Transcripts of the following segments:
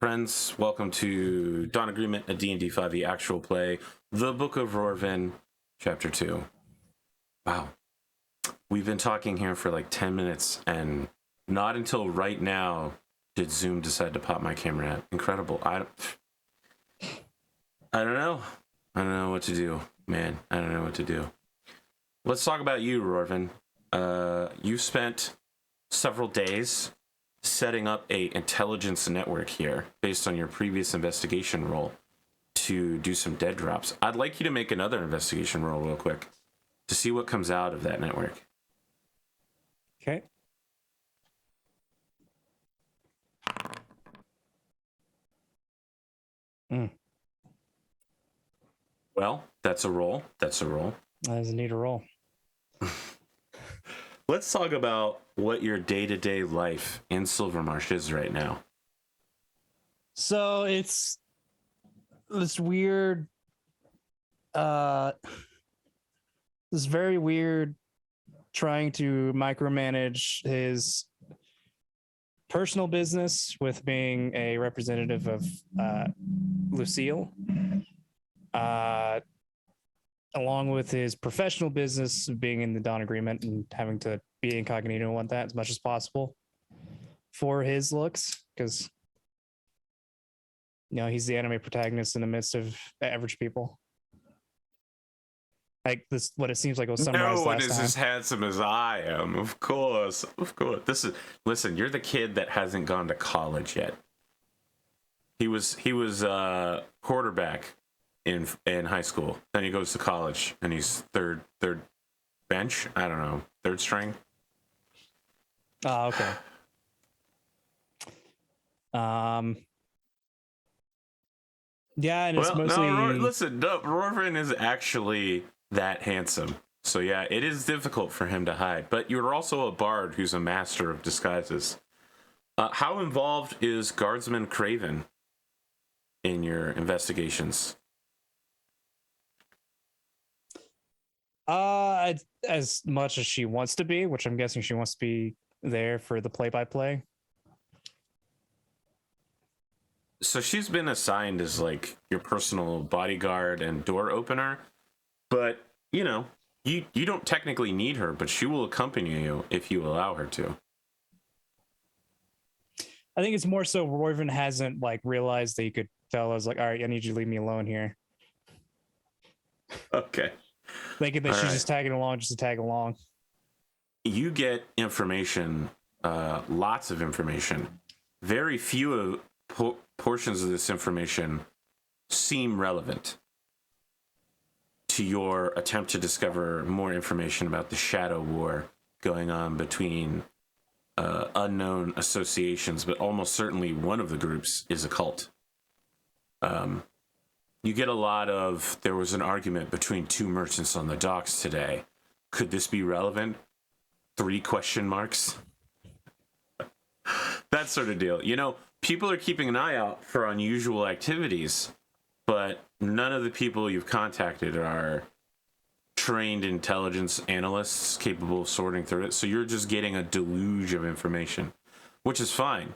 Friends, welcome to Dawn Agreement, a D&D5E actual play, The Book of Rorvin, Chapter 2. Wow. We've been talking here for like 10 minutes, and not until right now did Zoom decide to pop my camera out. Incredible. I don't know. I don't know what to do, man. I don't know what to do. Let's talk about you, Rorvin. You spent several days setting up a intelligence network here based on your previous investigation roll to do some dead drops. I'd like you to make another investigation roll real quick to see what comes out of that network. Okay. Well, that's a roll. That's a roll. That is a neat roll. Let's talk about what your day-to-day life in Silvermarsh is right now. So it's this weird, this very weird trying to micromanage his personal business with being a representative of Lucille, along with his professional business of being in the Dawn Agreement and having to be incognito and want that as much as possible for his looks, because he's the anime protagonist in the midst of average people. Like this, what it seems like was summarized No one last is time. as handsome as I am, of course. Listen, you're the kid that hasn't gone to college yet. He was quarterback in high school. Then he goes to college and he's third bench. I don't know, third string. Oh, okay. Yeah, and it's mostly. Rorvin is actually that handsome. So yeah, it is difficult for him to hide. But you're also a bard who's a master of disguises. How involved is Guardsman Craven in your investigations? As much as she wants to be, which I'm guessing she wants to be there for the play-by-play. So she's been assigned as like your personal bodyguard and door opener, but you don't technically need her, but she will accompany you if you allow her to. I think it's more so Rorvin hasn't like realized that he could tell us like, all right, I need you to leave me alone here. Okay. Thinking that she's just tagging along just to tag along. You get information, lots of information. Very few portions of this information seem relevant to your attempt to discover more information about the shadow war going on between unknown associations, but almost certainly one of the groups is a cult. You get a lot of, there was an argument between two merchants on the docks today. Could this be relevant? 3 question marks. That sort of deal. People are keeping an eye out for unusual activities, but none of the people you've contacted are trained intelligence analysts capable of sorting through it. So you're just getting a deluge of information, which is fine.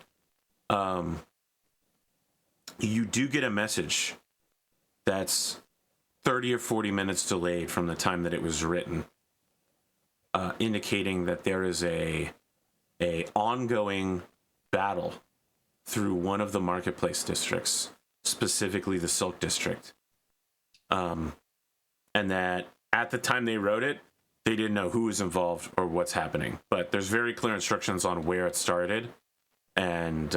You do get a message that's 30 or 40 minutes delayed from the time that it was written, indicating that there is a ongoing battle through one of the marketplace districts, specifically the Silk District. And that at the time they wrote it, they didn't know who was involved or what's happening. But there's very clear instructions on where it started, and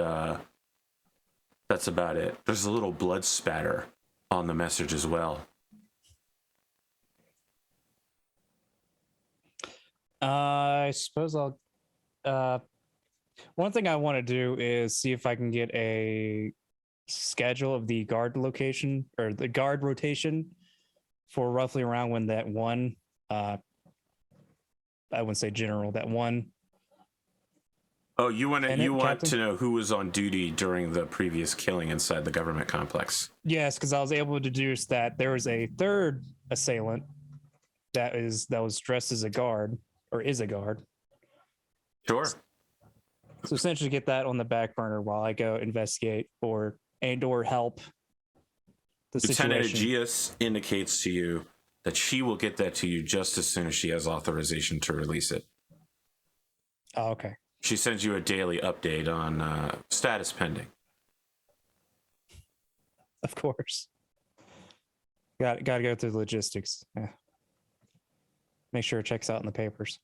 that's about it. There's a little blood spatter on the message as well. I suppose I'll. One thing I want to do is see if I can get a schedule of the guard location or the guard rotation for roughly around when that one. I wouldn't say general. That one. Oh, you want to know who was on duty during the previous killing inside the government complex? Yes, because I was able to deduce that there was a third assailant that was dressed as a guard or is a guard. Sure. So essentially get that on the back burner while I go investigate or help the Lieutenant situation. Aegeus indicates to you that she will get that to you just as soon as she has authorization to release it. Oh, okay. She sends you a daily update on status pending. Of course. Got to go through the logistics. Yeah. Make sure it checks out in the papers.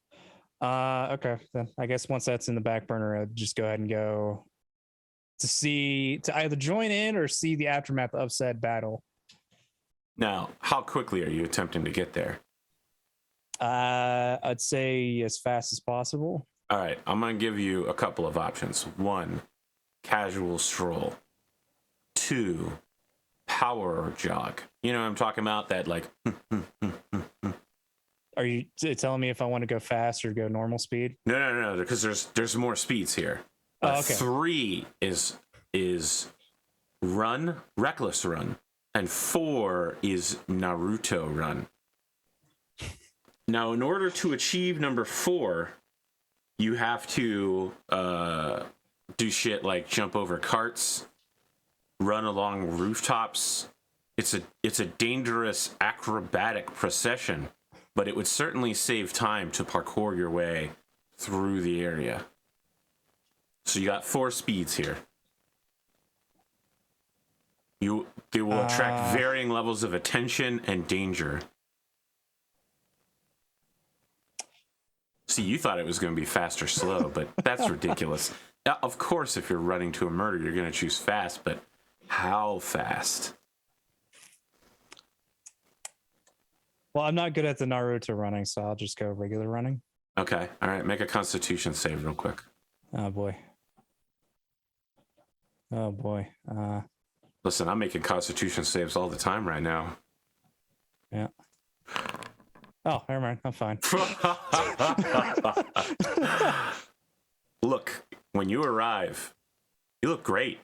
Okay. Then I guess once that's in the back burner, I'd just go ahead and go to either join in or see the aftermath of said battle. Now, how quickly are you attempting to get there? I'd say as fast as possible. All right, I'm going to give you a couple of options. 1, casual stroll. 2, power jog. You know what I'm talking about? That like. Are you telling me if I want to go fast or go normal speed? No, because there's more speeds here. Okay. 3 is run, reckless run, and 4 is Naruto run. Now, in order to achieve number 4, you have to do shit like jump over carts, run along rooftops. It's a dangerous acrobatic procession, but it would certainly save time to parkour your way through the area. So you got 4 speeds here. They will attract varying levels of attention and danger. See, you thought it was going to be fast or slow, but that's ridiculous. Now, of course, if you're running to a murder, you're going to choose fast, but how fast? Well, I'm not good at the Naruto running, so I'll just go regular running. Okay. All right. Make a Constitution save real quick. Oh boy. Oh boy. Listen, I'm making Constitution saves all the time right now. Yeah. Oh, never mind. I'm fine. Look, when you arrive, you look great.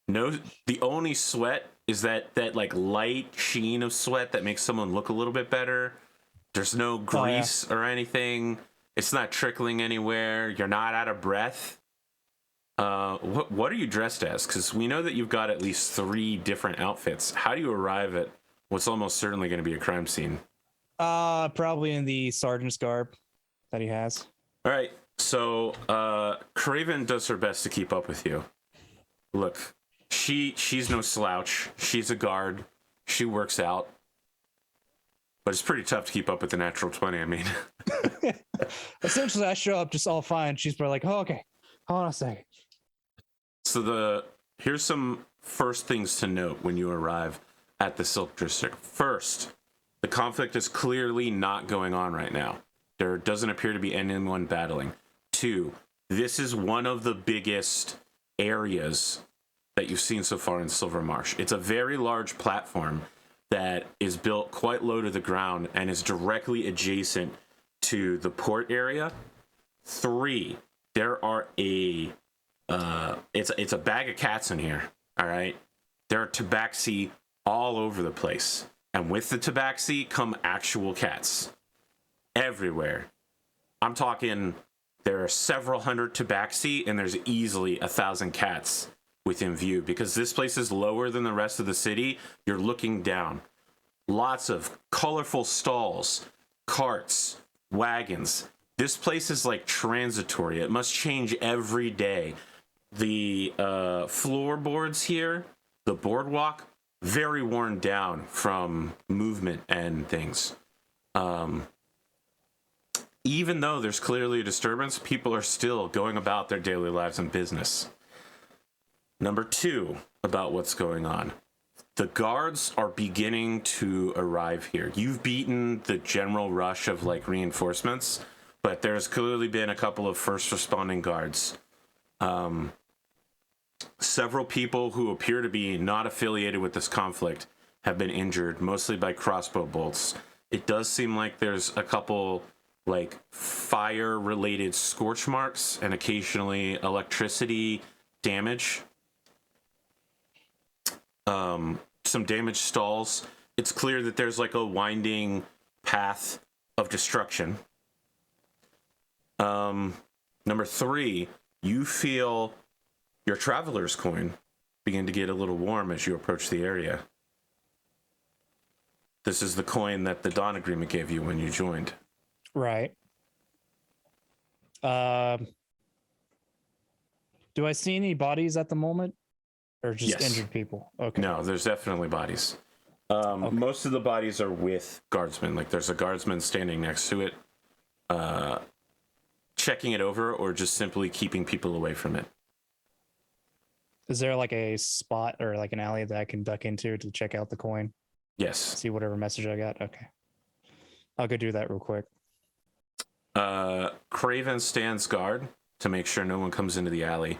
No, the only sweat is that like light sheen of sweat that makes someone look a little bit better. There's no grease or anything. It's not trickling anywhere. You're not out of breath. What are you dressed as? Because we know that you've got at least 3 different outfits. How do you arrive at what's almost certainly going to be a crime scene? Probably in the sergeant's garb that he has. All right. So, Craven does her best to keep up with you. Look, she's no slouch. She's a guard. She works out. But it's pretty tough to keep up with the natural 20, I mean. Essentially, I show up just all fine. She's probably like, oh, okay. Hold on a second. So here's some first things to note when you arrive at the Silk District. First, the conflict is clearly not going on right now. There doesn't appear to be anyone battling. 2, this is one of the biggest areas that you've seen so far in Silver Marsh. It's a very large platform that is built quite low to the ground and is directly adjacent to the port area. 3, there are it's a bag of cats in here, all right? There are tabaxi all over the place. And with the tabaxi come actual cats. Everywhere. I'm talking, there are several hundred tabaxi, and there's easily 1,000 cats within view. Because this place is lower than the rest of the city, you're looking down. Lots of colorful stalls, carts, wagons. This place is like transitory. It must change every day. The floorboards here, the boardwalk, very worn down from movement and things. Even though there's clearly a disturbance, people are still going about their daily lives and business. Number 2, about what's going on. The guards are beginning to arrive here. You've beaten the general rush of like reinforcements, but there's clearly been a couple of first responding guards. Several people who appear to be not affiliated with this conflict have been injured, mostly by crossbow bolts. It does seem like there's a couple like fire-related scorch marks and occasionally electricity damage. Some damaged stalls. It's clear that there's like a winding path of destruction. Number 3, you feel your traveler's coin begin to get a little warm as you approach the area. This is the coin that the Dawn Agreement gave you when you joined. Right. Do I see any bodies at the moment, or just Yes. injured people? Okay. No, there's definitely bodies. Most of the bodies are with guardsmen. Like there's a guardsman standing next to it, checking it over, or just simply keeping people away from it. Is there like a spot or like an alley that I can duck into to check out the coin? Yes. See whatever message I got? Okay. I'll go do that real quick. Craven stands guard to make sure no one comes into the alley.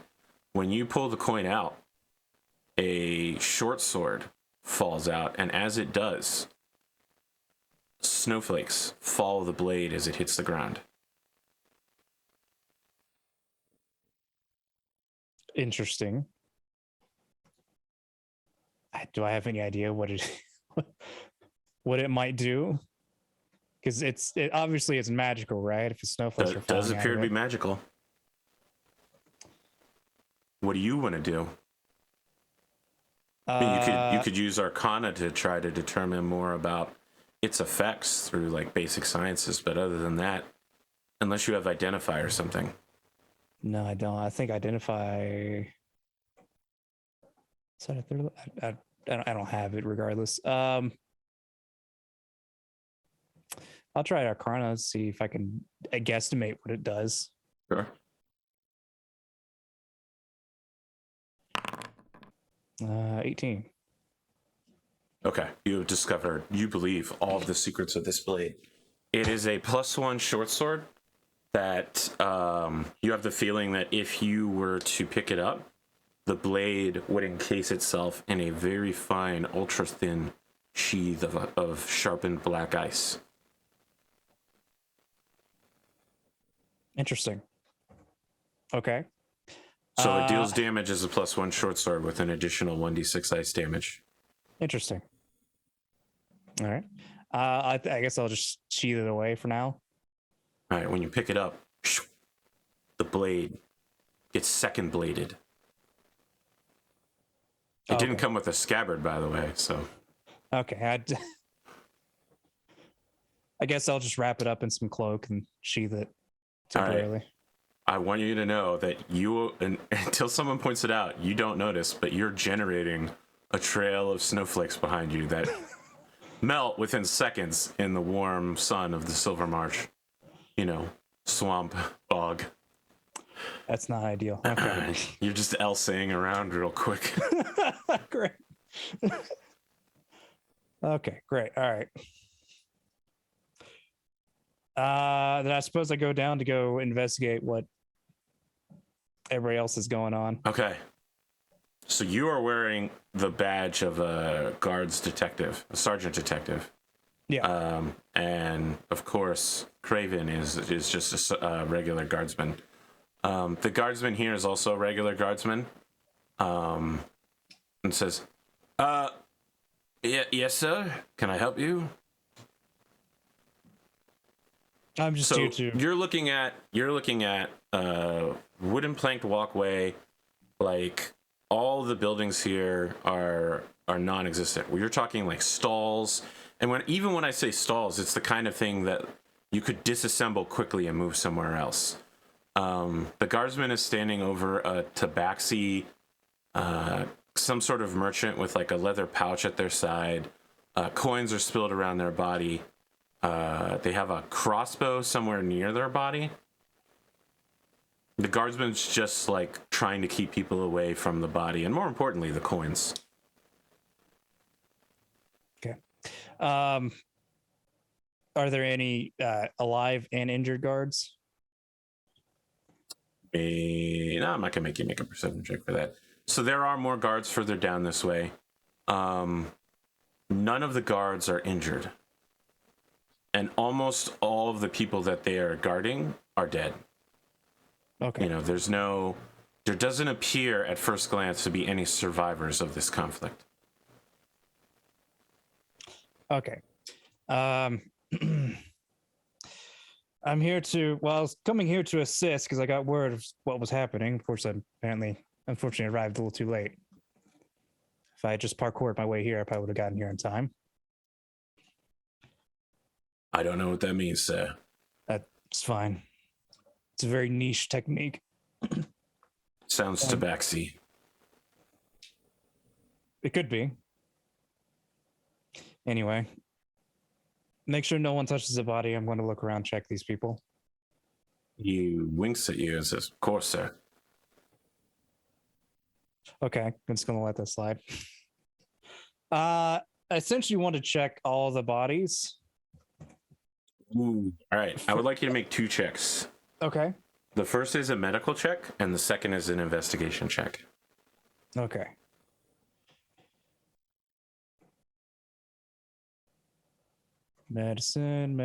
When you pull the coin out, a short sword falls out, and as it does, snowflakes follow the blade as it hits the ground. Interesting. Do I have any idea what it what it might do? Because it obviously it's magical, right? If it's snowflakes are It does falling appear out to of be magical. What do you want to do? I mean, you could use Arcana to try to determine more about its effects through like basic sciences, but other than that, unless you have Identify or something. No, I don't. I think Identify. Is that a third? I don't have it. Regardless, I'll try Arcana, see if I can guesstimate what it does. Sure. 18. Okay, you have discovered, you believe, all of the secrets of this blade. It is a +1 short sword that you have the feeling that if you were to pick it up, the blade would encase itself in a very fine, ultra-thin sheath of sharpened black ice. Interesting. Okay. So it deals damage as a +1 short sword with an additional 1d6 ice damage. Interesting. All right. I guess I'll just sheath it away for now. All right, when you pick it up, the blade gets second bladed. It didn't come with a scabbard, by the way, so. Okay. I guess I'll just wrap it up in some cloak and sheath it temporarily. Right. I want you to know that you, until someone points it out, you don't notice, but you're generating a trail of snowflakes behind you that melt within seconds in the warm sun of the Silver Marsh. You know, swamp, bog. That's not ideal. Okay. You're just Elsing around real quick. Great. Okay, great. All right. Then I suppose I go down to go investigate what everybody else is going on. Okay. So you are wearing the badge of a guards detective, a sergeant detective. Yeah. And of course, Craven is just a regular guardsman. The guardsman here is also a regular guardsman. And says, yes, sir. Can I help you? I'm just So due to. you're looking at wooden planked walkway. Like all the buildings here are non-existent. You're talking like stalls, and when I say stalls, it's the kind of thing that you could disassemble quickly and move somewhere else. The guardsman is standing over a tabaxi, some sort of merchant with like a leather pouch at their side. Coins are spilled around their body. They have a crossbow somewhere near their body. The guardsman's just like trying to keep people away from the body, and more importantly, the coins. Okay. Are there any alive and injured guards? No, I'm not gonna make you make a perception check for that. So there are more guards further down this way. None of the guards are injured, and almost all of the people that they are guarding are dead. Okay. You know, there doesn't appear at first glance to be any survivors of this conflict. Okay. I'm here to. Well, I was coming here to assist because I got word of what was happening. Of course, I unfortunately, arrived a little too late. If I had just parkoured my way here, I probably would have gotten here in time. I don't know what that means, sir. That's fine. It's a very niche technique. Sounds tabaxi. It could be. Anyway, make sure no one touches the body. I'm going to look around, check these people. He winks at you and says, "Of course, sir." Okay, I'm just going to let that slide. I essentially want to check all the bodies. Ooh. All right. I would like you to make 2 checks. Okay. The first is a medical check, and the second is an investigation check. Okay. Medicine.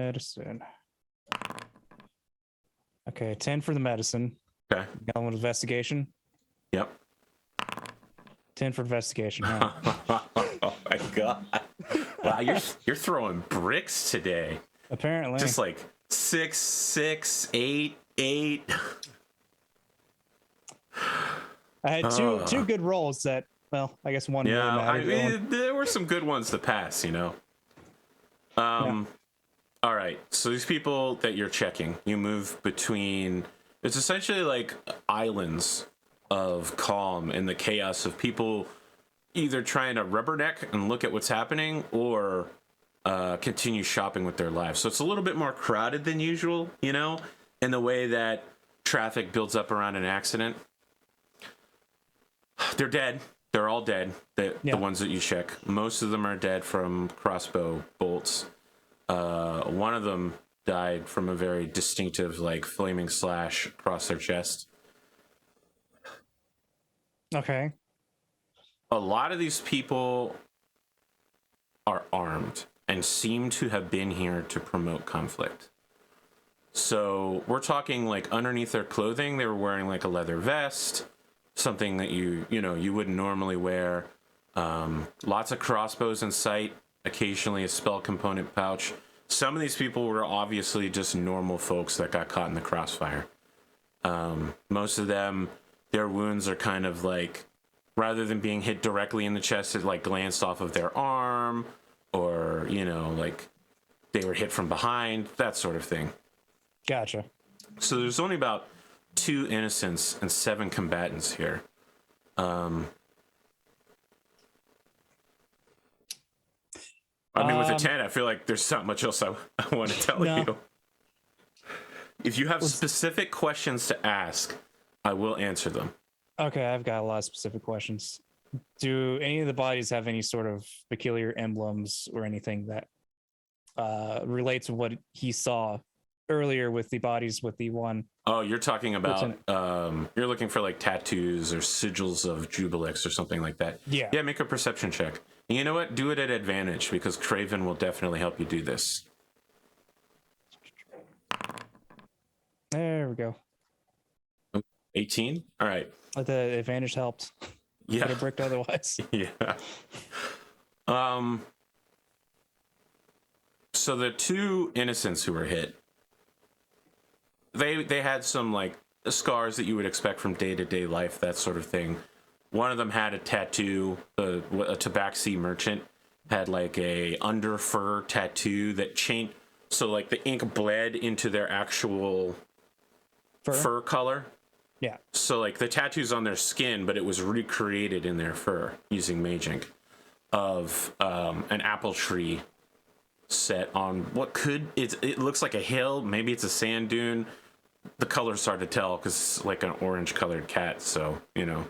Okay, 10 for the medicine. Okay. Got one investigation. Yep. 10 for investigation. Huh? Oh my god! Wow, you're throwing bricks today. Apparently, Just like 6, 6, 8, 8. I had two good rolls that. Well, I guess one really Yeah, mattered. there were some good ones to pass, you know. Yeah. All right. So these people that you're checking, you move between. It's essentially like islands of calm in the chaos of people either trying to rubberneck and look at what's happening or continue shopping with their lives. So it's a little bit more crowded than usual, you know, in the way that traffic builds up around an accident. They're dead. They're all dead. The ones that you check. Most of them are dead from crossbow bolts. One of them died from a very distinctive, like, flaming slash across their chest. Okay. A lot of these people are armed and seem to have been here to promote conflict. So we're talking like underneath their clothing, they were wearing like a leather vest, something that you wouldn't normally wear. Lots of crossbows in sight, occasionally a spell component pouch. Some of these people were obviously just normal folks that got caught in the crossfire. Most of them, their wounds are kind of like, rather than being hit directly in the chest, it like glanced off of their arm, or, you know, like they were hit from behind, that sort of thing. Gotcha. So there's only about 2 innocents and 7 combatants here. I mean, with a 10, I feel like there's not much else I want to tell you. If you have specific questions to ask, I will answer them. Okay, I've got a lot of specific questions. Do any of the bodies have any sort of peculiar emblems or anything that relates to what he saw earlier with the bodies with the one? Oh, you're talking about you're looking for like tattoos or sigils of Jubilix or something like that. Yeah, make a perception check. And you know what? Do it at advantage because Craven will definitely help you do this. There we go. 18? All right. The advantage helped. Yeah. Would have bricked otherwise. Yeah. So the 2 innocents who were hit, they had some like scars that you would expect from day-to-day life, that sort of thing. One of them had a tattoo. A tabaxi merchant had like a under fur tattoo that changed, so like the ink bled into their actual fur color. Yeah. So like the tattoo's on their skin, but it was recreated in their fur using mage ink of an apple tree set on what it looks like a hill. Maybe it's a sand dune. The color's hard to tell because it's like an orange colored cat. So, you know,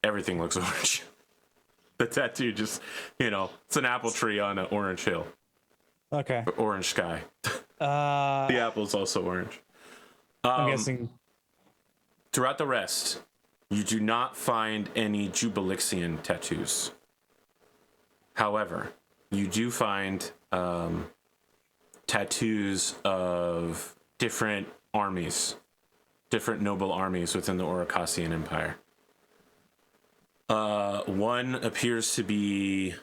everything looks orange. The tattoo just, you know, it's an apple tree on an orange hill. Okay. Orange sky. The apple's also orange. I'm guessing. Throughout the rest, you do not find any Jubilixian tattoos. However, you do find tattoos of different armies, different noble armies within the Oricasian Empire. One appears to be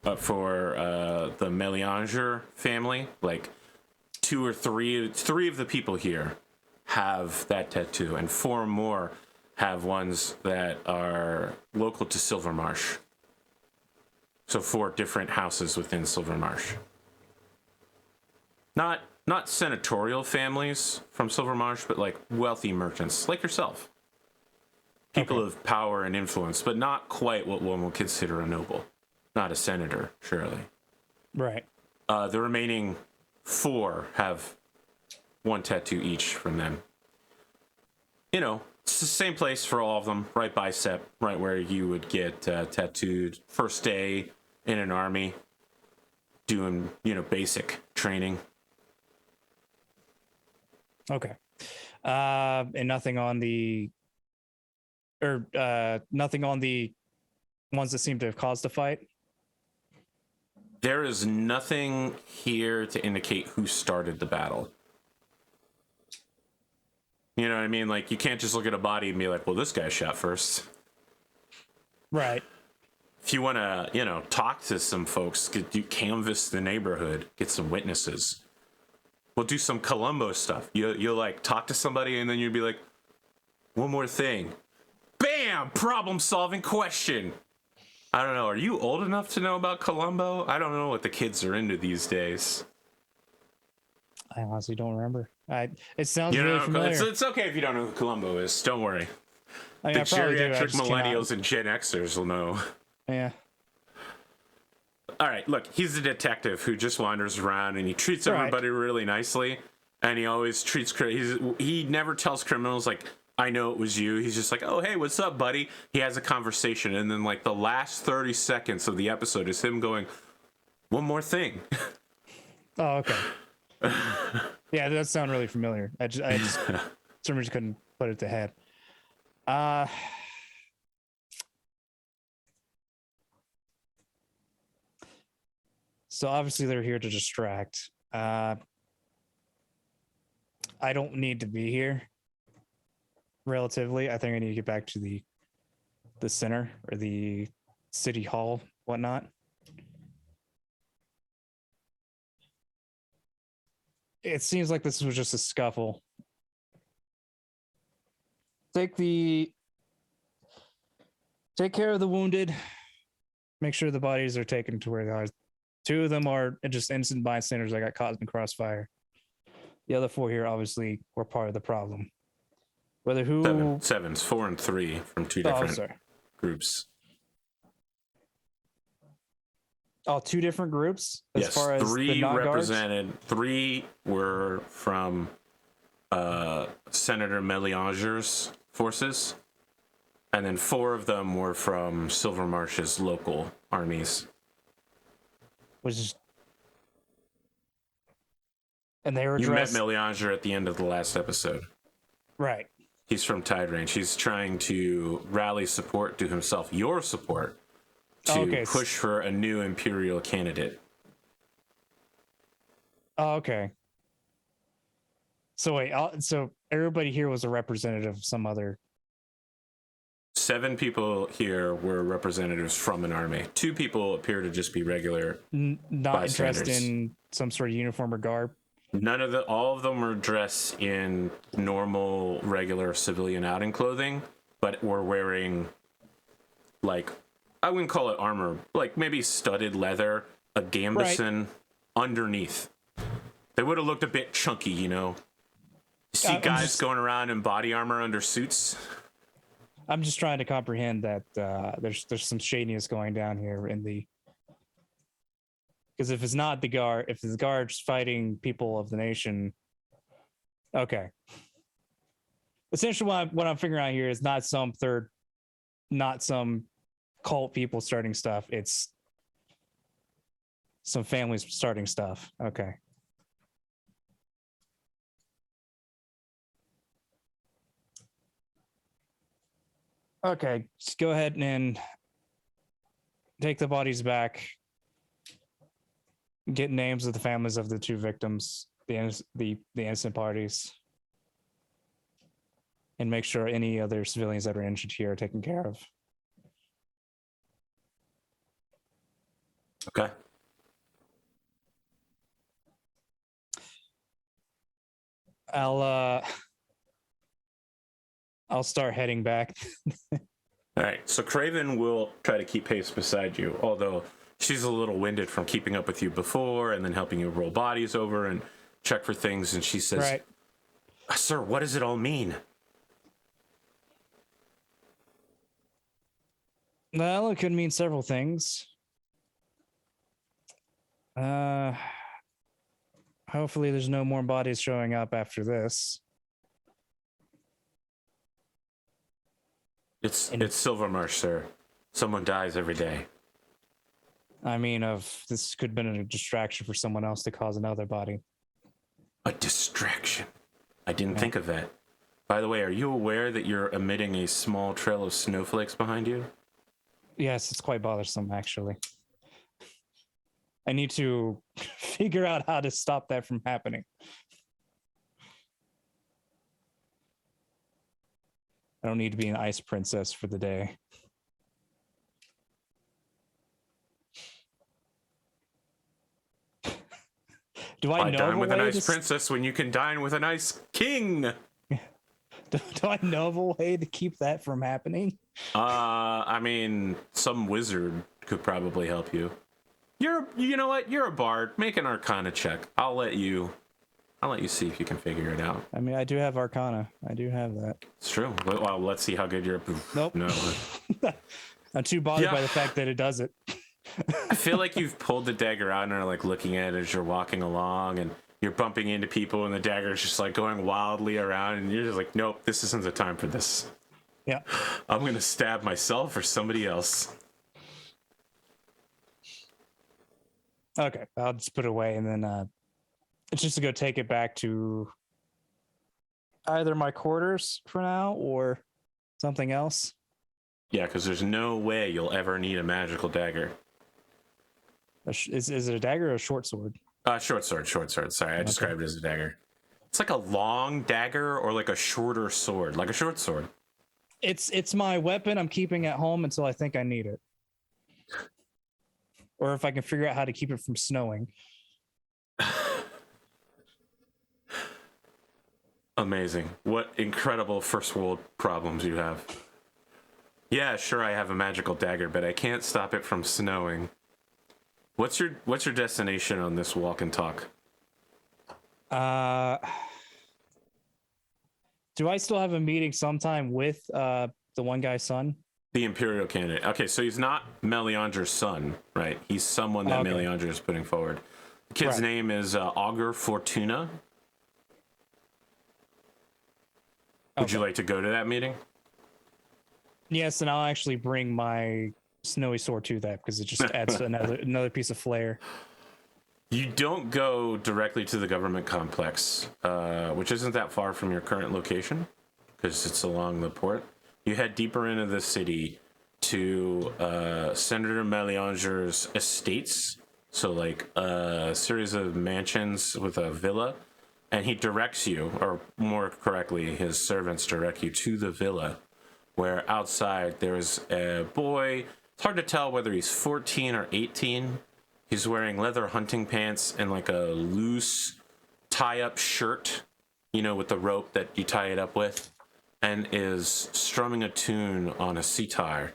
the Melianger family. Like two or three of the people here have that tattoo, and 4 more have ones that are local to Silvermarsh. So 4 different houses within Silvermarsh. Not senatorial families from Silvermarsh, but like wealthy merchants like yourself. People of power and influence, but not quite what one would consider a noble. Not a senator, surely. Right. The remaining 4 have 1 tattoo each from them. You know, it's the same place for all of them. Right bicep, right where you would get tattooed first day in an army, doing, basic training. Okay. And nothing on the ones that seem to have caused the fight. There is nothing here to indicate who started the battle. You know what I mean? Like, you can't just look at a body and be like, well, this guy shot first. Right. If you want to, talk to some folks, you canvass the neighborhood, get some witnesses. We'll do some Columbo stuff. You'll like talk to somebody and then you'll be like, one more thing. Bam! Problem solving question. I don't know. Are you old enough to know about Columbo? I don't know what the kids are into these days. I honestly don't remember. It sounds really familiar. It's okay if you don't know who Columbo is. Don't worry. I mean, The I probably do. geriatric millennials and Gen Xers will know. Yeah. All right, look, he's a detective who just wanders around and he treats everybody really nicely. And he always treats, he never tells criminals, like, I know it was you. He's just like, oh, hey, what's up, buddy? He has a conversation. And then, like, the last 30 seconds of the episode is him going, one more thing. Oh, okay. Yeah, that does sound really familiar. I just somebody just couldn't put it to head. So obviously they're here to distract. I don't need to be here. Relatively, I think I need to get back to the center or the city hall, whatnot. It seems like this was just a scuffle. Take care of the wounded. Make sure the bodies are taken to where they are. 2 of them are just innocent bystanders that got caught in the crossfire. The other 4 here obviously were part of the problem. Whether who... Sevens, 4 and 3 from 2 different groups. Oh, 2 different groups? Yes, far as 3 represented. Guards? 3 were from Senator Melianger's forces. And then 4 of them were from Silvermarsh's local armies. And they were dressed... You met Melianger at the end of the last episode. Right. He's from Tide Range. He's trying to rally support to himself, your support, to push for a new Imperial candidate. Oh, okay. So wait, so everybody here was a representative of some other... 7 people here were representatives from an army. 2 people appear to just be regular not dressed in some sort of uniform or garb? All of them were dressed in normal, regular civilian outing clothing, but were wearing, like, I wouldn't call it armor, like maybe studded leather, a gambeson underneath. They would have looked a bit chunky, You see guys going around in body armor under suits. I'm just trying to comprehend that there's some shadiness going down here in the... Because if it's not the guard, if the guard's fighting people of the nation, okay. Essentially, what I'm figuring out here is not some cult people starting stuff. It's some families starting stuff. Okay. Okay, just go ahead and take the bodies back. Get names of the families of the 2 victims, the innocent parties, and make sure any other civilians that are injured here are taken care of. Okay. I'll start heading back. All right. So Craven will try to keep pace beside you, although she's a little winded from keeping up with you before and then helping you roll bodies over and check for things. And she says, Right. Sir, what does it all mean? Well, it could mean several things. Hopefully there's no more bodies showing up after this. It's Silvermarsh, sir. Someone dies every day. I mean, this could have been a distraction for someone else to cause another body. A distraction. I didn't think of that. By the way, are you aware that you're emitting a small trail of snowflakes behind you? Yes, it's quite bothersome, actually. I need to figure out how to stop that from happening. I don't need to be an ice princess for the day. Do I know dine with an ice to princess when you can dine with an ice king? do I know of a way to keep that from happening? I mean, some wizard could probably help you. You know what? You're a bard. Make an Arcana check. I'll let you see if you can figure it out. I mean, I do have Arcana. I do have that. It's true. Well, let's see how good you're. Nope. No. I'm too bothered by the fact that it does it. I feel like you've pulled the dagger out and are like looking at it as you're walking along, and you're bumping into people, and the dagger is just like going wildly around, and you're just like, nope, this isn't the time for this. Yeah. I'm gonna stab myself or somebody else. Okay, I'll just put it away, and then it's just to go take it back to either my quarters for now or something else. Yeah, because there's no way you'll ever need a magical dagger. Is it a dagger or a short sword? Short sword. Sorry, I described it as a dagger. It's like a long dagger or like a shorter sword, like a short sword. It's my weapon I'm keeping at home until I think I need it. Or if I can figure out how to keep it from snowing. Amazing. What incredible first world problems you have. Yeah, sure, I have a magical dagger, but I can't stop it from snowing. What's your destination on this walk and talk? Do I still have a meeting sometime with the one guy's son? The Imperial candidate. Okay, so he's not Meleanger's son, right? He's someone that Meleanger is putting forward. The kid's name is Augur Fortuna. Would you like to go to that meeting? Yes, and I'll actually bring my snowy sword to that because it just adds another piece of flair. You don't go directly to the government complex, which isn't that far from your current location, because it's along the port. You head deeper into the city to Senator Meleanger's estates, so like a series of mansions with a villa, and he directs you, or more correctly, his servants direct you to the villa, where outside there's a boy. It's hard to tell whether he's 14 or 18. He's wearing leather hunting pants and like a loose tie-up shirt, you know, with the rope that you tie it up with, and is strumming a tune on a sitar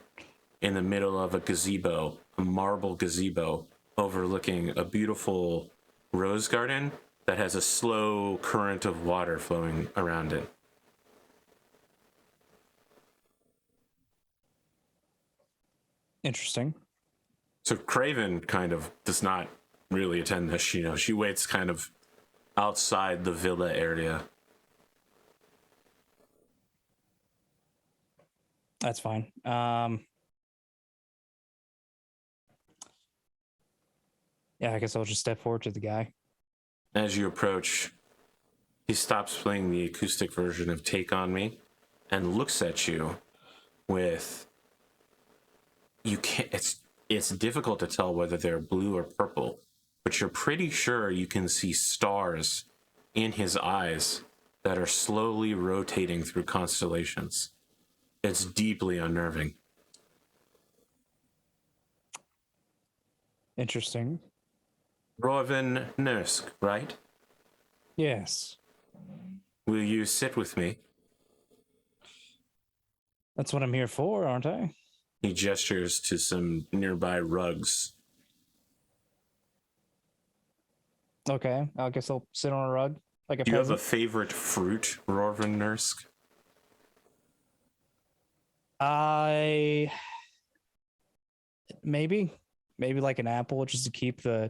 in the middle of a gazebo, a marble gazebo overlooking a beautiful rose garden that has a slow current of water flowing around it. Interesting. So Craven kind of does not really attend this. You know, she waits kind of outside the villa area. That's fine. Yeah, I guess I'll just step forward to the guy. As you approach, he stops playing the acoustic version of Take On Me and looks at you with, you can't, it's difficult to tell whether they're blue or purple, but you're pretty sure you can see stars in his eyes that are slowly rotating through constellations. It's deeply unnerving. Interesting. Rorvin Nursk, right? Yes. Will you sit with me? That's what I'm here for, aren't I? He gestures to some nearby rugs. Okay. I guess I'll sit on a rug like a Do you have a peasant. favorite fruit, Rorvin Nursk? I maybe like an apple just to keep the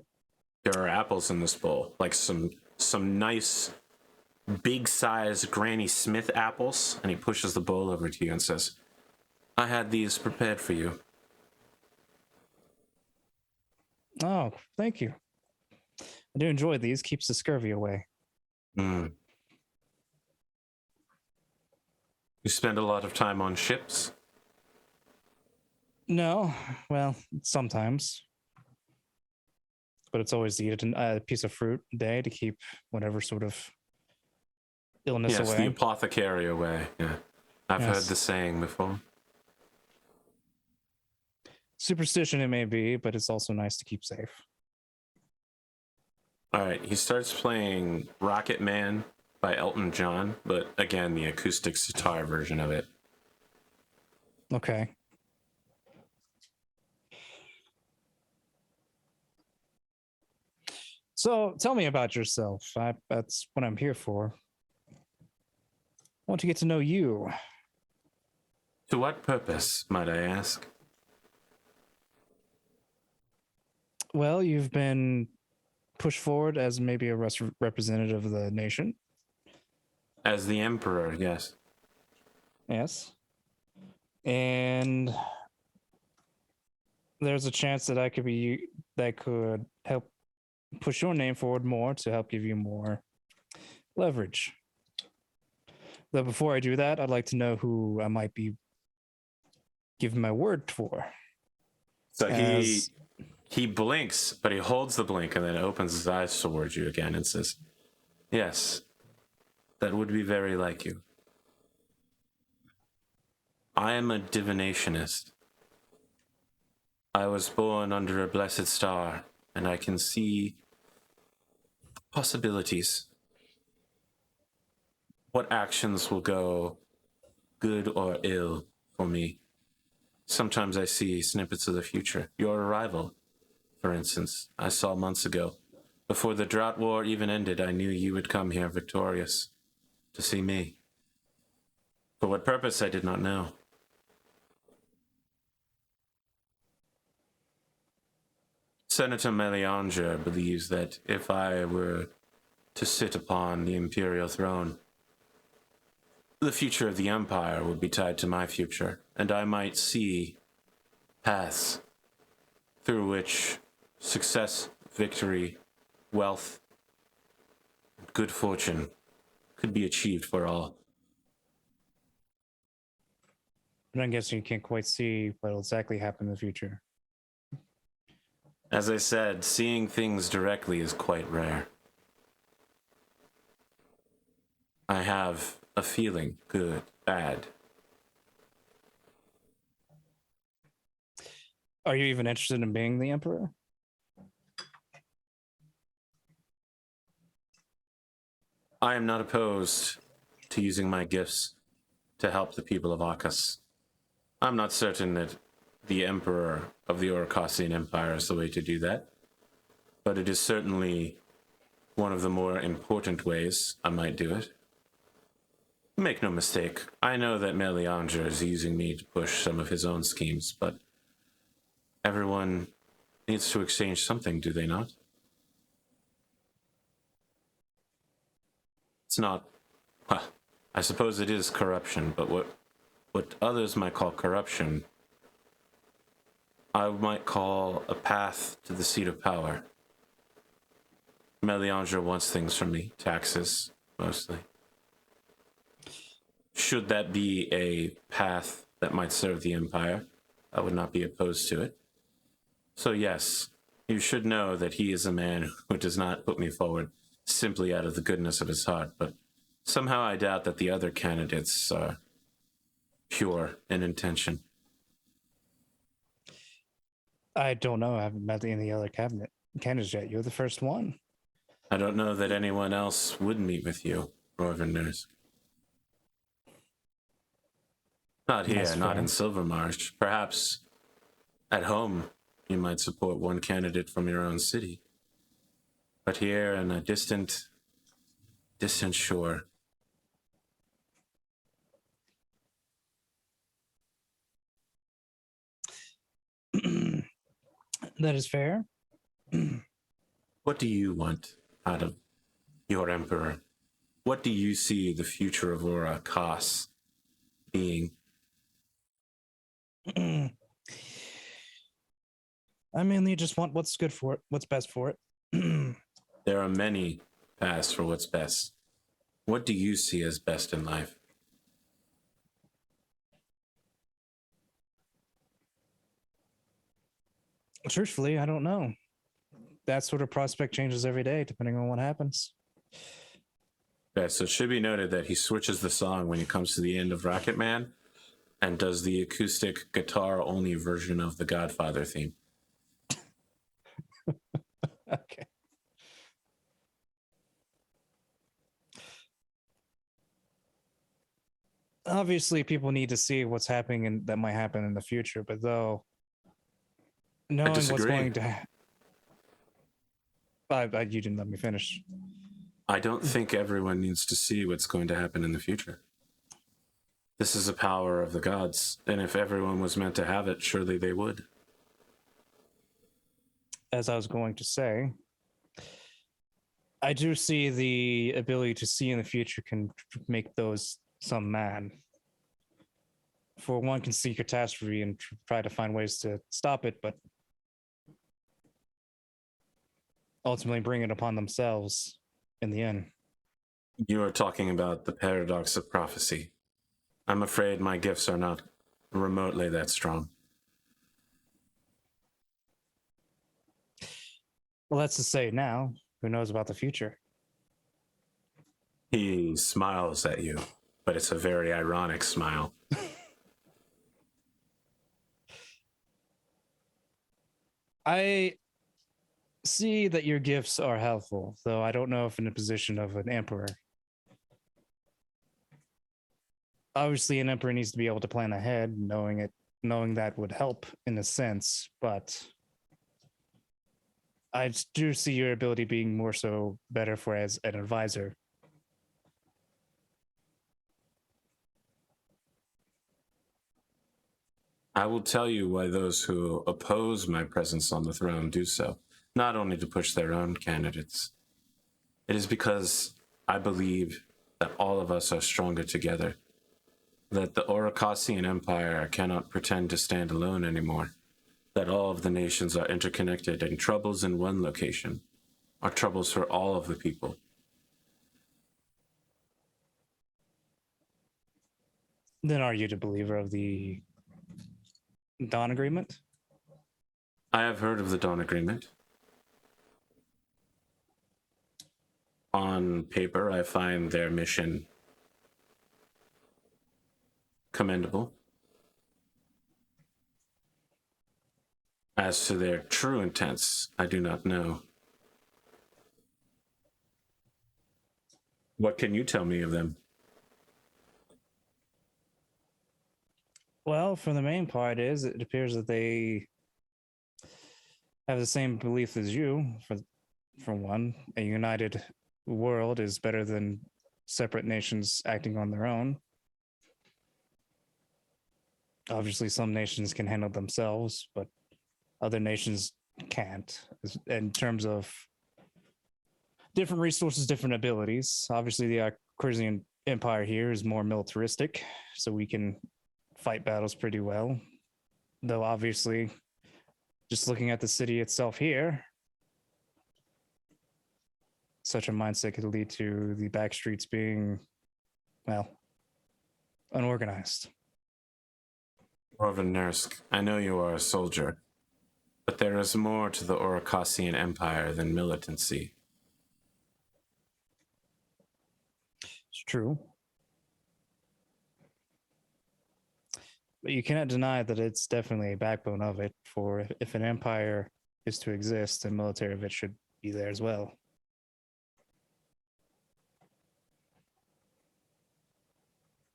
There are apples in this bowl, like some nice big size Granny Smith apples, and he pushes the bowl over to you and says, I had these prepared for you. Oh, thank you. I do enjoy these. Keeps the scurvy away. Mm. You spend a lot of time on ships? No, well, sometimes. But it's always eat a piece of fruit a day to keep whatever sort of illness Yes, away. the apothecary away. Yeah. I've heard Yes. the saying before. Superstition it may be, but it's also nice to keep safe. All right, he starts playing Rocket Man by Elton John, but again, the acoustic sitar version of it. Okay. So tell me about yourself. That's what I'm here for. I want to get to know you. To what purpose, might I ask? Well, you've been pushed forward as maybe a representative of the nation. As the Emperor, yes. Yes. And there's a chance that that could help push your name forward more to help give you more leverage. But before I do that, I'd like to know who I might be giving my word for. So he blinks, but he holds the blink and then opens his eyes towards you again and says, yes, that would be very like you. I am a divinationist. I was born under a blessed star, and I can see possibilities. What actions will go good or ill for me. Sometimes I see snippets of the future. Your arrival, for instance, I saw months ago. Before the drought war even ended, I knew you would come here victorious to see me. For what purpose, I did not know. Senator Melianger believes that if I were to sit upon the imperial throne, the future of the Empire would be tied to my future, and I might see paths through which success, victory, wealth, good fortune could be achieved for all. But I'm guessing you can't quite see what will exactly happen in the future. As I said, seeing things directly is quite rare. I have a feeling, good, bad. Are you even interested in being the emperor? I am not opposed to using my gifts to help the people of Acas. I'm not certain that the Emperor of the Orcasian Empire is the way to do that, but it is certainly one of the more important ways I might do it. Make no mistake, I know that Melianger is using me to push some of his own schemes, but everyone needs to exchange something, do they not? It's not, well, I suppose it is corruption, but what others might call corruption, I might call a path to the seat of power. Melianger wants things from me, taxes, mostly. Should that be a path that might serve the Empire, I would not be opposed to it. So yes, you should know that he is a man who does not put me forward simply out of the goodness of his heart, but somehow I doubt that the other candidates are pure in intention. I don't know. I haven't met any other candidates yet. You're the first one. I don't know that anyone else would meet with you, Rorvin Nurse. Not That's here, not in fair. Silvermarsh. Perhaps at home you might support one candidate from your own city. But here in a distant shore, That is fair. what do you want out of your emperor? What do you see the future of Acas being? I mainly just want what's good for it, what's best for it. There are many paths for what's best. What do you see as best in life? Truthfully, I don't know. That sort of prospect changes every day depending on what happens. Okay, so it should be noted that he switches the song when he comes to the end of Rocket Man and does the acoustic guitar only version of the Godfather theme. Okay. Obviously, people need to see what's happening and that might happen in the future, but though I knowing what's disagree. going to you didn't let me finish. I don't think everyone needs to see what's going to happen in the future. This is a power of the gods, and if everyone was meant to have it, surely they would. As I was going to say, I do see the ability to see in the future can make those some mad. For one, can see catastrophe and try to find ways to stop it, but ultimately bring it upon themselves in the end. You are talking about the paradox of prophecy. I'm afraid my gifts are not remotely that strong. Well, that's to say now. Who knows about the future? He smiles at you, but it's a very ironic smile. I see that your gifts are helpful, though I don't know if in the position of an emperor. Obviously, an emperor needs to be able to plan ahead, knowing that would help in a sense, but I do see your ability being more so better for as an advisor. I will tell you why those who oppose my presence on the throne do so, not only to push their own candidates. It is because I believe that all of us are stronger together, that the Oricasian Empire cannot pretend to stand alone anymore, that all of the nations are interconnected and troubles in one location are troubles for all of the people. Then are you the believer of the Dawn Agreement? I have heard of the Dawn Agreement. On paper, I find their mission commendable. As to their true intents, I do not know. What can you tell me of them? Well, for the main part is it appears that they have the same belief as you. For one, a united world is better than separate nations acting on their own. Obviously, some nations can handle themselves, but other nations can't. In terms of different resources, different abilities. Obviously, the Acasian Empire here is more militaristic, so we can fight battles pretty well. Though, obviously, just looking at the city itself here, such a mindset could lead to the back streets being, well, unorganized. Rorvin Nursk, I know you are a soldier, but there is more to the Oricasian Empire than militancy. It's true. But you cannot deny that it's definitely a backbone of it. For if an empire is to exist, the military of it should be there as well.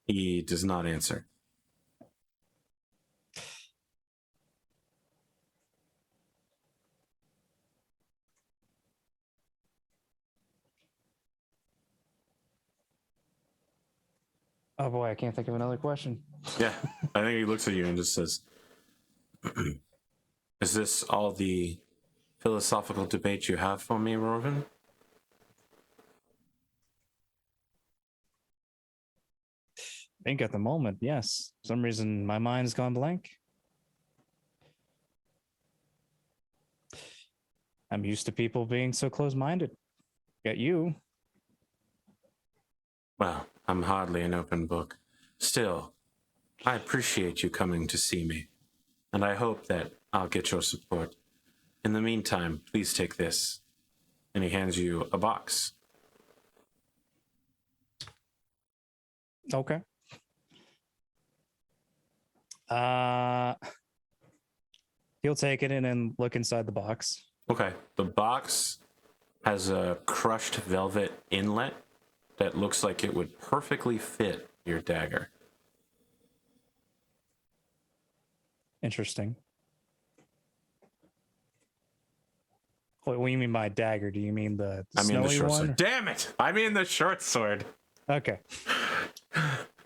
He does not answer. Oh boy, I can't think of another question. Yeah, I think he looks at you and just says, "Is this all the philosophical debate you have for me, Rorvin?" I think at the moment, yes. For some reason, my mind's gone blank. I'm used to people being so close-minded. Yet you, Well, I'm hardly an open book. Still, I appreciate you coming to see me, and I hope that I'll get your support. In the meantime, please take this. And he hands you a box. okay. He'll take it in and look inside the box. Okay, the box has a crushed velvet inlet that looks like it would perfectly fit your dagger. Interesting. What do you mean by dagger? Do you mean the I mean the snowy short one? sword. Damn it! I mean the short sword. Okay.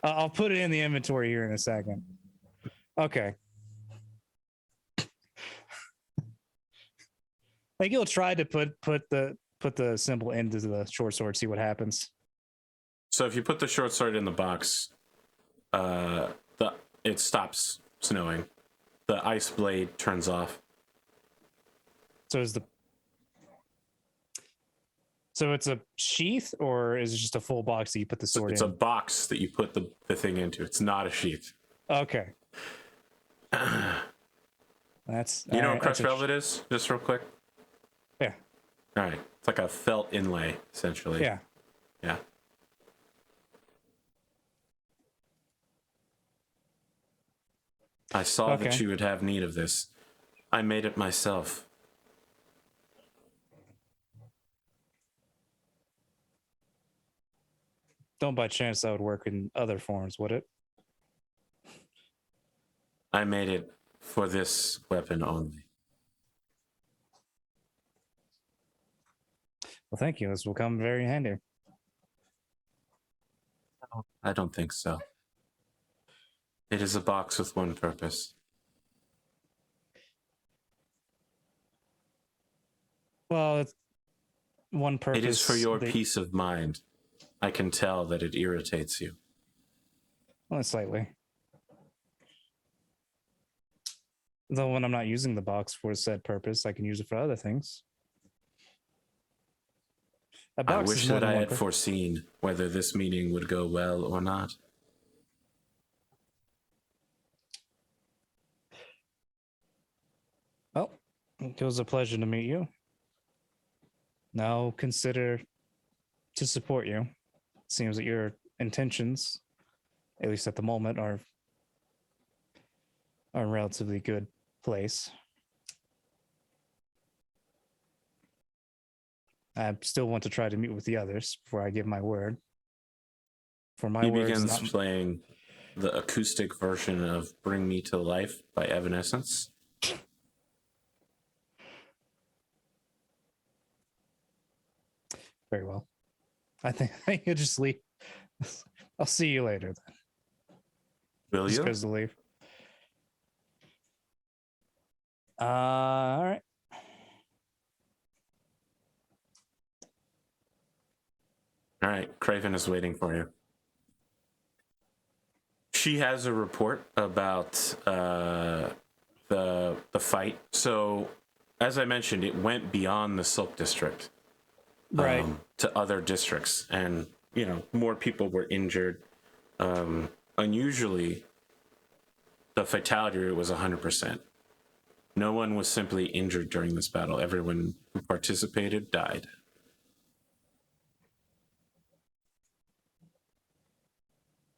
I'll put it in the inventory here in a second. Okay. Like you'll try to put the symbol into the short sword, see what happens. So if you put the short sword in the box, it stops snowing. The ice blade turns off. So it's a sheath, or is it just a full box that you put the sword It's in? a box that you put the thing into. It's not a sheath. Okay. That's You know what crushed velvet is? Just real quick. Yeah. All right. It's like a felt inlay, essentially. Yeah. Yeah. I saw that you would have need of this. I made it myself. Don't by chance that would work in other forms, would it? I made it for this weapon only. Well, thank you. This will come very handy. I don't think so. It is a box with one purpose. Well, it's one purpose. It is for your peace of mind. I can tell that it irritates you. Well, slightly. Though when I'm not using the box for said purpose, I can use it for other things. I wish that I had foreseen whether this meeting would go well or not. Well, it was a pleasure to meet you. Now consider to support you. It seems that your intentions, at least at the moment, are a relatively good place. I still want to try to meet with the others before I give my word. For my He words, begins playing the acoustic version of Bring Me to Life by Evanescence. Very well. I think you'll just leave. I'll see you later then. Will Just you? goes to leave. All right. All right, Craven is waiting for you. She has a report about the fight. So, as I mentioned, it went beyond the Silk District, Right. to other districts, and more people were injured. Unusually, the fatality rate was 100%. No one was simply injured during this battle. Everyone who participated died.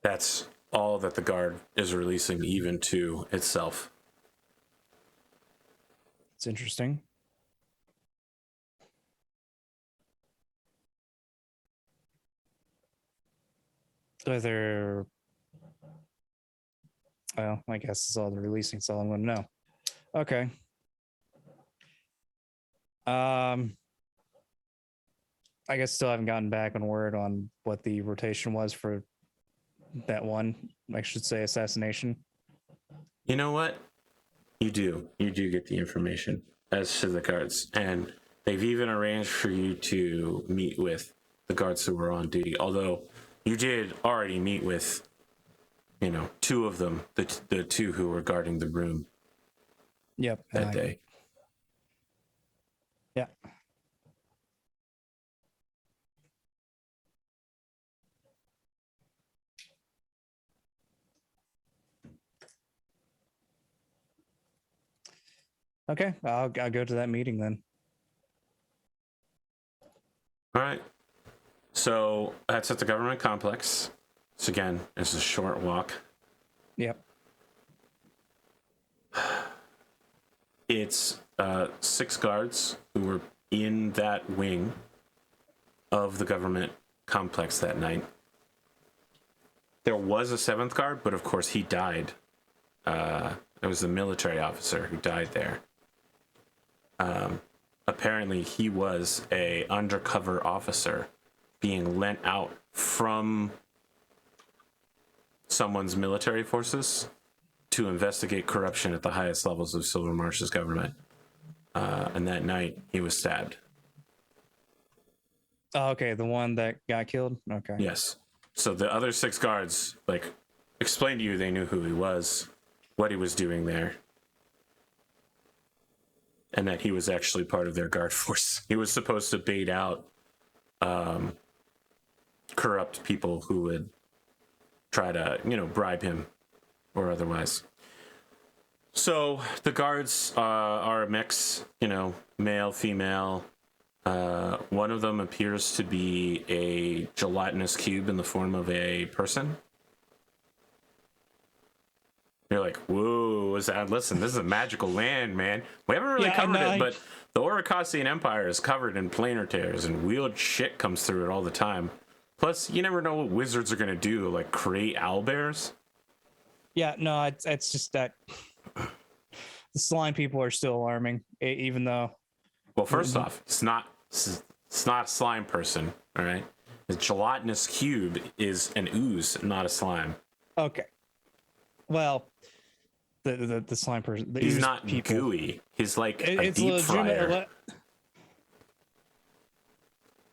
That's all that the guard is releasing, even to itself. It's interesting. Whether, well, I guess it's all the releasing. It's all I'm going to know. Okay. I guess still haven't gotten back on word on what the rotation was for that one. I should say assassination. You know what? You do get the information as to the guards, and they've even arranged for you to meet with the guards who were on duty. Although you did already meet with, two of them, the two who were guarding the room. Yep. That day. Yeah. Okay, I'll go to that meeting then. All right. So that's at the government complex. So again, it's a short walk. Yep. It's 6 guards who were in that wing of the government complex that night. There was a 7th guard, but of course he died. It was the military officer who died there. Apparently he was a undercover officer being lent out from someone's military forces to investigate corruption at the highest levels of Silvermarsh's government. And that night he was stabbed. Oh, okay, the one that got killed? Okay. Yes. So the other 6 guards, explained to you they knew who he was, what he was doing there, and that he was actually part of their guard force. He was supposed to bait out corrupt people who would try to, bribe him or otherwise. So the guards are a mix, male, female. One of them appears to be a gelatinous cube in the form of a person. You're like, whoa, listen, this is a magical land, man. We haven't really covered it, but the Oricosian Empire is covered in planar tears, and weird shit comes through it all the time. Plus, you never know what wizards are going to do, like create owlbears. Yeah, no, it's just that the slime people are still alarming, even though... Well, first off, it's not a slime person, all right? The gelatinous cube is an ooze, not a slime. Okay. Well, the slime person. He's not people. Gooey. He's like a deep fryer.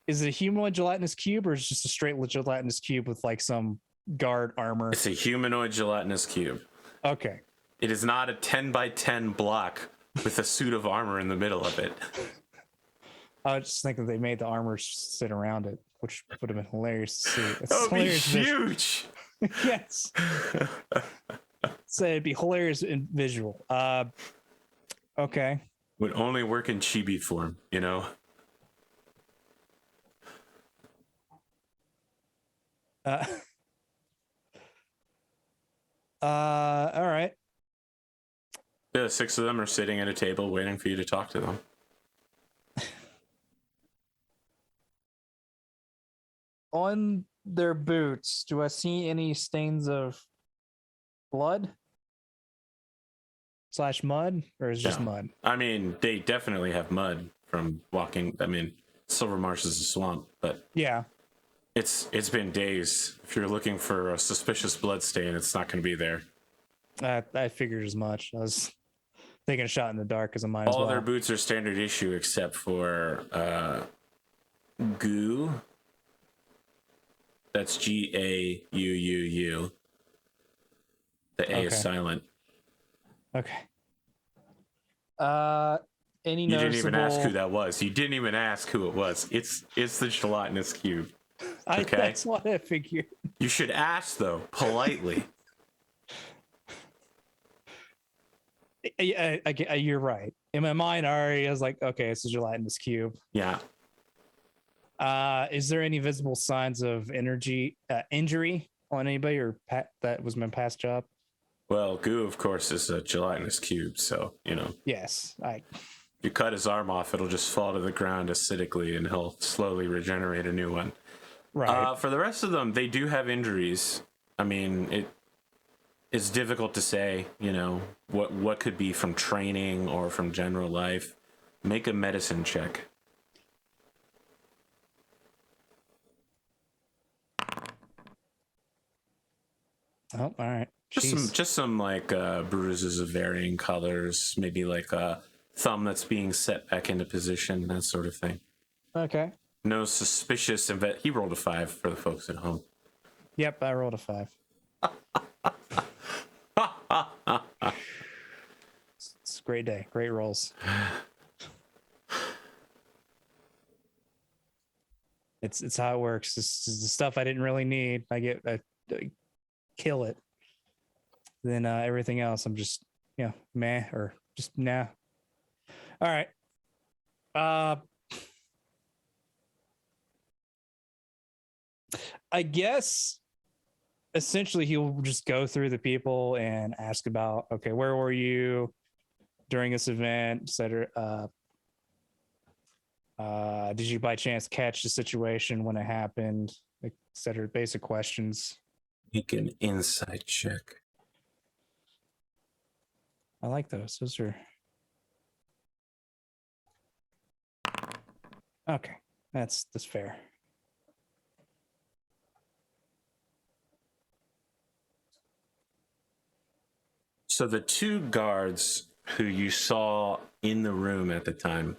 Is it a humanoid gelatinous cube, or is it just a straight gelatinous cube with some guard armor? It's a humanoid gelatinous cube. Okay. It is not a 10 by 10 block with a suit of armor in the middle of it. I was just thinking they made the armor sit around it, which would have been hilarious to see. That would be huge. Yes. So it'd be hilarious in visual. Okay. Would only work in chibi form, All right. Yeah, 6 of them are sitting at a table waiting for you to talk to them. On their boots, do I see any stains of blood / mud, or is it just mud? I mean, they definitely have mud from walking. I mean, Silvermarsh is a swamp, but yeah, it's been days. If you're looking for a suspicious blood stain, it's not going to be there. I figured as much. I was taking a shot in the dark because I might as well. All their boots are standard issue except for goo. That's GAUUU. The A is silent. Okay. Any You noticeable... didn't even ask who that was. You didn't even ask who it was. It's the gelatinous cube. Okay? That's what I figured. You should ask, though, politely. You're right. In my mind, I already was like, okay, it's a gelatinous cube. Yeah. Is there any visible signs of injury? on anybody, or that was my past job? Well, goo, of course, is a gelatinous cube, so Yes, if you cut his arm off, it'll just fall to the ground acidically, and he'll slowly regenerate a new one. right. For the rest of them, they do have injuries. I mean, it's difficult to say, what could be from training or from general life. Make a medicine check. Oh, all right. Just some like bruises of varying colors, maybe like a thumb that's being set back into position, that sort of thing. Okay. No suspicious he rolled a 5 for the folks at home. Yep, I rolled a 5. It's a great day. Great rolls. It's how it works. This is the stuff I didn't really need. I kill it. Then everything else, I'm just meh, or just nah. All right. I guess essentially he'll just go through the people and ask about, okay, where were you during this event, etc. Did you by chance catch the situation when it happened, etc. Basic questions. Make an insight check. I like those. Those are okay. That's fair. So the 2 guards who you saw in the room at the time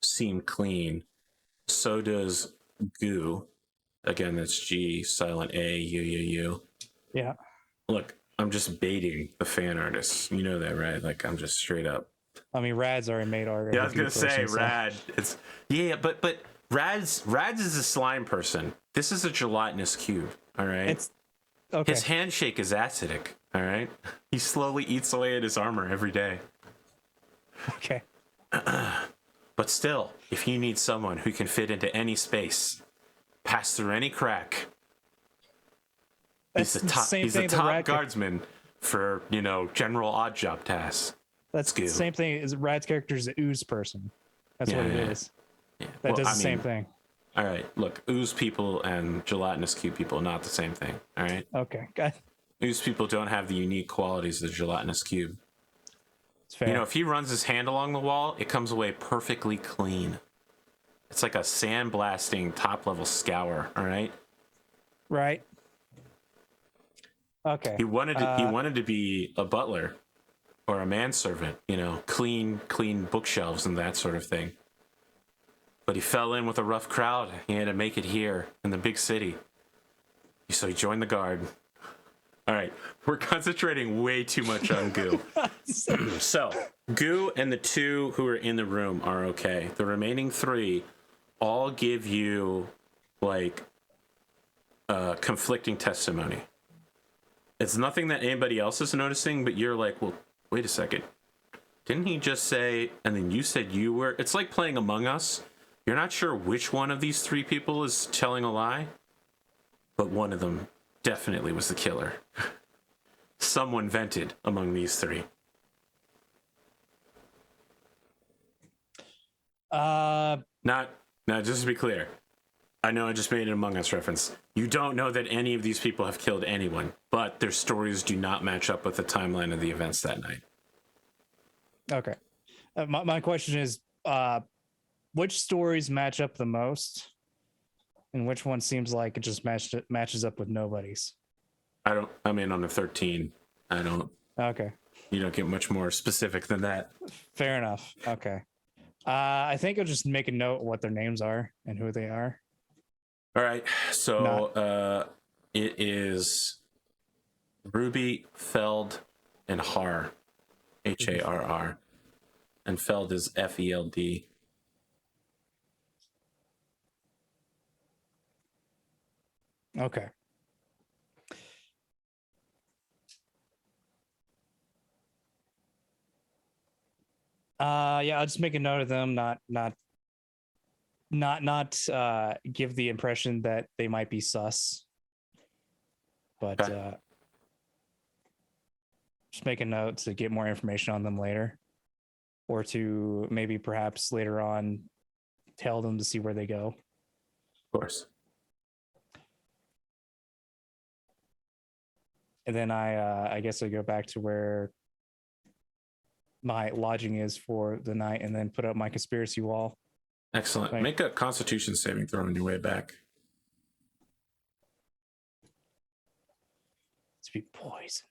seem clean. So does Goo. Again, that's G, silent A, U. Yeah. Look, I'm just baiting the fan artists. You know that, right? Like, I'm just straight up. I mean, Rad's already made art. Yeah, I was gonna say Rad. It's but Rad's is a slime person. This is a gelatinous cube. All right. It's okay. His handshake is acidic. All right. He slowly eats away at his armor every day. Okay. But still, if you need someone who can fit into any space, pass through any crack, he's the top guardsman for general odd job tasks. That's the same thing as Rad's character is an ooze person. That's what it is. Yeah. That does the same thing. All right, look, ooze people and gelatinous cube people, not the same thing. All right. Okay. Got Ooze people don't have the unique qualities of the gelatinous cube. It's fair. If he runs his hand along the wall, it comes away perfectly clean. It's like a sandblasting top level scour. All right. Right. Okay. He wanted to be a butler or a manservant, clean bookshelves and that sort of thing. But he fell in with a rough crowd. He had to make it here in the big city. So he joined the guard. All right, we're concentrating way too much on Goo. So Goo and the 2 who are in the room are okay. The remaining 3 all give you conflicting testimony. It's nothing that anybody else is noticing, but you're like, well, wait a second. Didn't he just say, and then you said you were? It's like playing Among Us. You're not sure which one of these 3 people is telling a lie, but one of them definitely was the killer. Someone vented among these 3. Just to be clear, I know I just made an Among Us reference. You don't know that any of these people have killed anyone, but their stories do not match up with the timeline of the events that night. Okay. My question is, which stories match up the most, and which one seems like it just matches up with nobody's? I'm in on the 13. I don't. Okay. You don't get much more specific than that. Fair enough. Okay. I think I'll just make a note of what their names are and who they are. All right. So it is Ruby, Feld, and Har. Harr. And Feld is Feld. Okay. Yeah, I'll just make a note of them, not give the impression that they might be sus. but Okay. just make a note to get more information on them later, or to maybe perhaps later on tell them to see where they go. Of course. And then I guess I go back to where my lodging is for the night, and then put up my conspiracy wall. Excellent. Right. Make a Constitution saving throw on your way back. To be poisoned.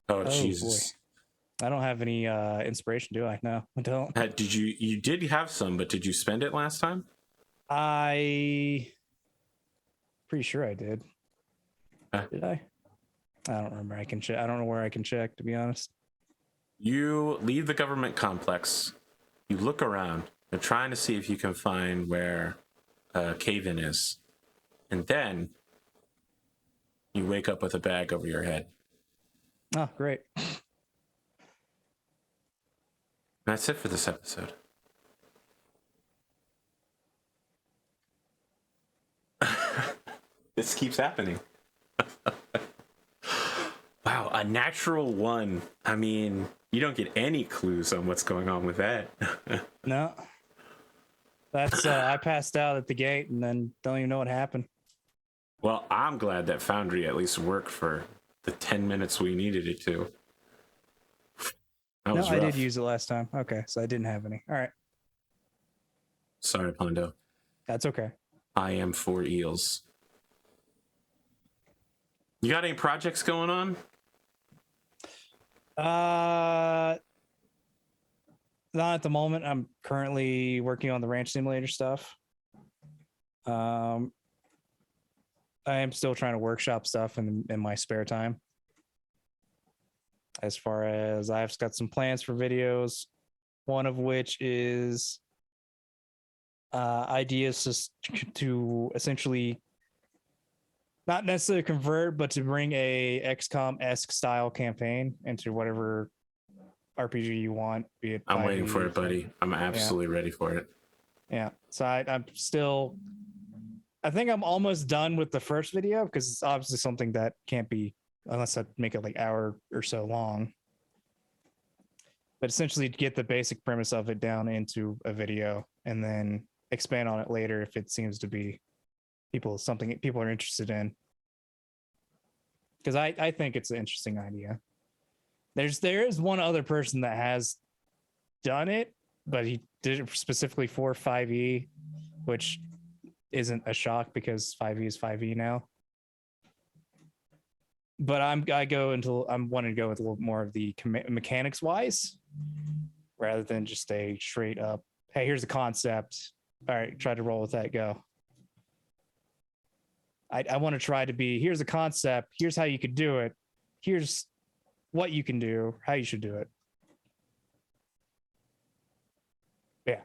Oh, Oh Jesus. boy, I don't have any inspiration, do I? No, I don't. Did you? You did have some, but did you spend it last time? I pretty sure I did. Did I? I don't remember. I can check. I don't know where I can check, to be honest. You leave the government complex. You look around. You're trying to see if you can find where cave-in is, and then you wake up with a bag over your head. Oh, great. That's it for this episode. This keeps happening. Wow, a natural one. I mean, you don't get any clues on what's going on with that. No, that's I passed out at the gate and then don't even know what happened. Well, I'm glad that Foundry at least worked for the 10 minutes we needed it to. That No, was I rough. did use it last time. Okay, so I didn't have any. All right, Sorry, Pondo. that's okay. I am 4 eels. You got any projects going on? Not at the moment. I'm currently working on the ranch simulator stuff. I am still trying to workshop stuff in my spare time. As far as I've got some plans for videos, one of which is ideas to essentially not necessarily convert, but to bring a XCOM-esque style campaign into whatever RPG you want, be it I'm 5e, waiting for it, buddy. I'm absolutely ready for it. Yeah. So I'm still, I think I'm almost done with the first video because it's obviously something that can't be, unless I make it like hour or so long. But essentially get the basic premise of it down into a video and then expand on it later if it seems to be something people are interested in. Because I think it's an interesting idea. There is one other person that has done it, but he did it specifically for 5e, which isn't a shock because 5e is 5e now. But I'm wanting to go with a little more of the mechanics wise, rather than just a straight up, hey, here's a concept. All right, try to roll with that. Go. I want to try to be, here's a concept. Here's how you could do it. Here's what you can do, how you should do it. Yeah.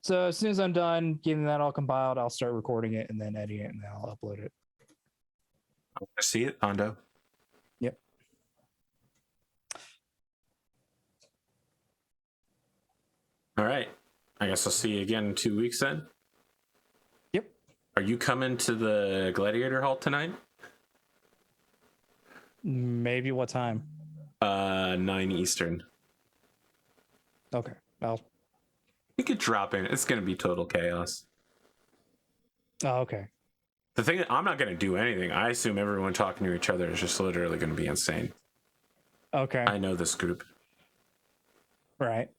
So as soon as I'm done getting that all compiled, I'll start recording it and then editing it, and then I'll upload it. I see it, Pondo. Yep. All right. I guess I'll see you again in 2 weeks then. Yep. Are you coming to the Gladiator Hall tonight? Maybe. What time? 9 Eastern. Okay. You could drop in. It's going to be total chaos. Oh, okay. The thing, I'm not going to do anything. I assume everyone talking to each other is just literally going to be insane. Okay. I know this group. Right.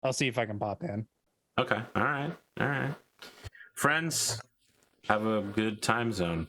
I'll see if I can pop in. Okay. All right. Friends, have a good time zone.